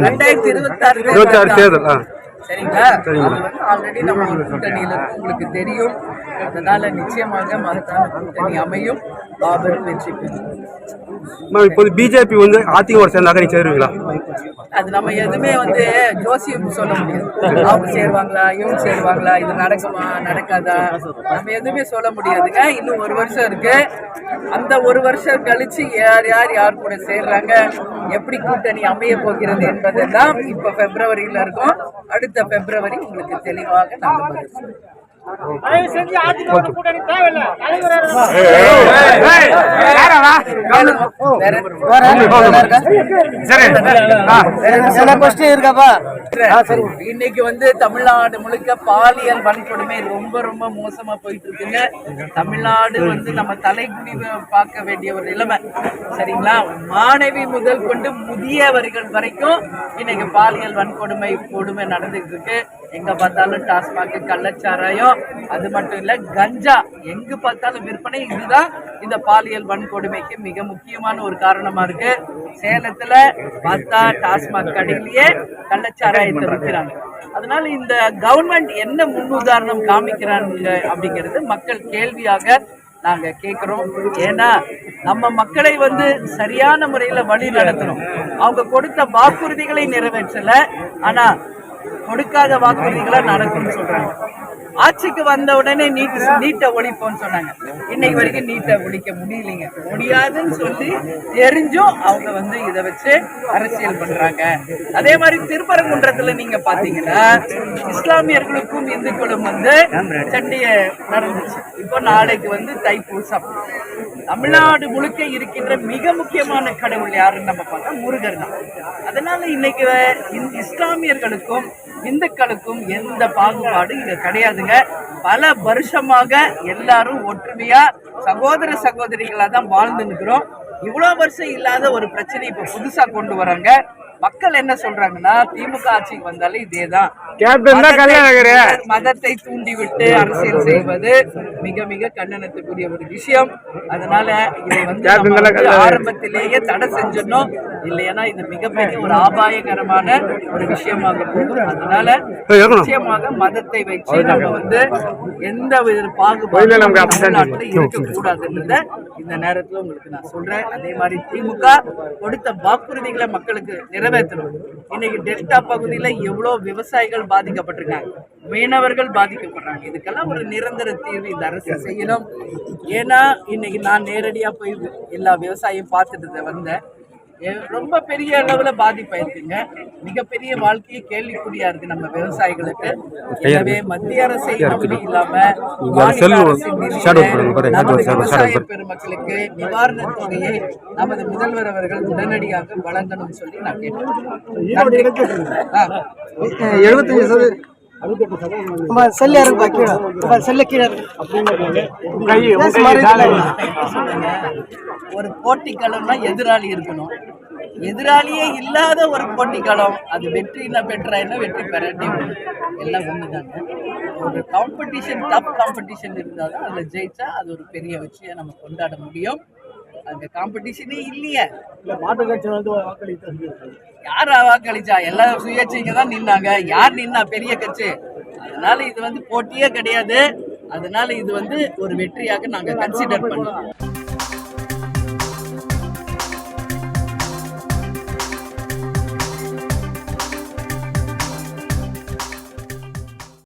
2026 தேர்தல். சரிங்களா? ஆல்ரெடி நம்ம ஒரு கூட்டணியில உங்களுக்கு தெரியும். அதனால நிச்சயமாக மகத்தான கூட்டணி அமையும், பாபர் வெற்றி பெறும். இப்போது பிஜேபி வந்து அதிமுக சேர்ந்தாக்க நீ சேருவீங்களா? அது நம்ம எதுவுமே ஜோசியம் சொல்ல முடியாது. அவங்க சேருவாங்களா, இவங்க சேருவாங்களா, இது நடக்குமா நடக்காதா, நம்ம எதுவுமே சொல்ல முடியாதுங்க. இன்னும் 1 வருஷம் இருக்கு. அந்த 1 வருஷம் கழிச்சு யார் கூட சேர்றாங்க, எப்படி கூட்டணி அமைய போகிறது என்பதெல்லாம் இப்ப பிப்ரவரியில இருக்கும். அடுத்த பிப்ரவரி உங்களுக்கு தெளிவாக நாங்கள் பதில் சொல்லுவோம். இன்னைக்கு தமிழ்நாடு முழுக்க பாலியல் வன்கொடுமை ரொம்ப ரொம்ப மோசமா போயிட்டு இருக்குங்க. தமிழ்நாடு நம்ம தலைகுனி பார்க்க வேண்டிய ஒரு நிலைமை. சரிங்களா? மாணவி முதல் கொண்டு முதியவர்கள் வரைக்கும் இன்னைக்கு பாலியல் கொடுமை நடந்துட்டு இருக்கு. எங்க பார்த்தாலும் டாஸ்மாக், கள்ளச்சாராயம், அது மட்டும் இல்ல கஞ்சா, எங்கு பார்த்தாலும் விற்பனை. இதுதான் இந்த பாலியல் வன்கொடுமைக்கு மிக முக்கியமான ஒரு காரணமா இருக்கு. சேலத்துல பார்த்தா டாஸ்மாக் கடையிலேயே கள்ளச்சாராயத்தை விற்கிறாங்க. அதனால இந்த கவர்மெண்ட் என்ன முன்னுதாரணம் காமிக்கிறாங்க அப்படிங்கிறது மக்கள் கேள்வியாக நாங்க கேட்கிறோம். ஏன்னா நம்ம மக்களை சரியான முறையில வழி நடத்தணும். அவங்க கொடுத்த வாக்குறுதிகளை நிறைவேற்றல, ஆனா கொடுக்காத வாக்குறுதிகளா நடக்கும்னு சொல்றாங்க. ஆட்சிக்கு வந்த உடனே நீட்டை ஒழிப்போம்னு சொன்னாங்க. இன்னைக்கு வரைக்கும் நீட்டை ஒழிக்க முடியலைங்க. முடியாதுன்னு சொல்லி தெரிஞ்சும் அவங்க இதை வச்சு அரசியல் பண்றாங்க. அதே மாதிரி திருப்பரங்குன்றத்துல நீங்க பாத்தீங்கன்னா இஸ்லாமியர்களுக்கும் இந்துக்களும் சண்டைய நடந்துச்சு. இப்போ நாளைக்கு தைப்பூசம். தமிழ்நாடு முழுக்க இருக்கின்ற மிக முக்கியமான கடவுள் யாருன்னு நம்ம பார்த்தா முருகர் தான். அதனால இன்னைக்கு இஸ்லாமியர்களுக்கும் இந்துக்களுக்கும் எந்த பாகுபாடு இங்க கிடையாதுங்க. பல வருஷமாக எல்லாரும் ஒற்றுமையா சகோதர சகோதரிகளா தான் வாழ்ந்து நிற்கிறோம். இவ்வளவு வருஷம் இல்லாத ஒரு பிரச்சனை இப்ப புதுசா கொண்டு வராங்க. மக்கள் என்ன சொல்றாங்கன்னா, திமுக ஆட்சிக்கு வந்தாலே இதேதான், மதத்தை தூண்டிவிட்டு அரசியல் செய்வது மிக மிக கண்டனத்துக்குரிய ஒரு விஷயம். அதனால இதை ஆரம்பத்திலேயே தடை செஞ்சிடணும். இல்லைன்னா இது மிகப்பெரிய ஒரு ஆபாயகரமான ஒரு விஷயமாக போகும். அதனால நிச்சயமாக மதத்தை வச்சு நம்ம எந்த வித பாகுபாடு தமிழ்நாட்டில் இருக்கக்கூடாதுன்றத இந்த நேரத்துல உங்களுக்கு நான் சொல்றேன். அதே மாதிரி திமுக கொடுத்த வாக்குறுதிகளை மக்களுக்கு நிறைவேற்றணும். இன்னைக்கு டெல்டா பகுதியில எவ்வளவு விவசாயிகள் பாதிக்கப்பட்டிருக்காங்க, மீனவர்கள் பாதிக்கப்படுறாங்க. இதுக்கெல்லாம் ஒரு நிரந்தர தீர்வு இந்த அரசு செய்யணும். ஏன்னா இன்னைக்கு நான் நேரடியா போய் எல்லா விவசாயியும் பார்த்துட்டு வந்தேன். ரொம்ப பெரிய அளவுல பாதிப்பாயிருக்குங்க. மிகப்பெரிய வாழ்க்கையை கேள்விக்குறியா இருக்கு நம்ம விவசாயிகளுக்கு. எனவே மத்திய அரசை நம்பி இல்லாம விவசாய பெருமக்களுக்கு நிவாரண தொகையை நமது முதல்வர் அவர்கள் உடனடியாக வழங்கணும்னு சொல்லி நான் கேட்டேன். 75% ஒரு போட்டிக்களம்னா எதிராளி இருக்கணும். எதிராளியே இல்லாத ஒரு போட்டிக்களம், அது வெற்றினா பெற்றா என்ன, வெற்றி பெறாட்டி எல்லாம் ஒண்ணுதாங்க. ஒரு காம்படிஷன், டஃப் காம்படிஷன் இருந்தாதான் அதுல ஜெயிச்சா அது ஒரு பெரிய வெற்றியை நம்ம கொண்டாட முடியும். அந்த காம்படிஷனே இல்லையே. யார் வாக்களிச்சா? எல்லாரும் சுயேட்சைங்க தான் நின்னாங்க. யார் நின்னா? பெரிய கட்சி. அதனால இது போட்டியே கிடையாது. அதனால இது ஒரு வெற்றியாக நாங்க கன்சிடர் பண்ணோம்.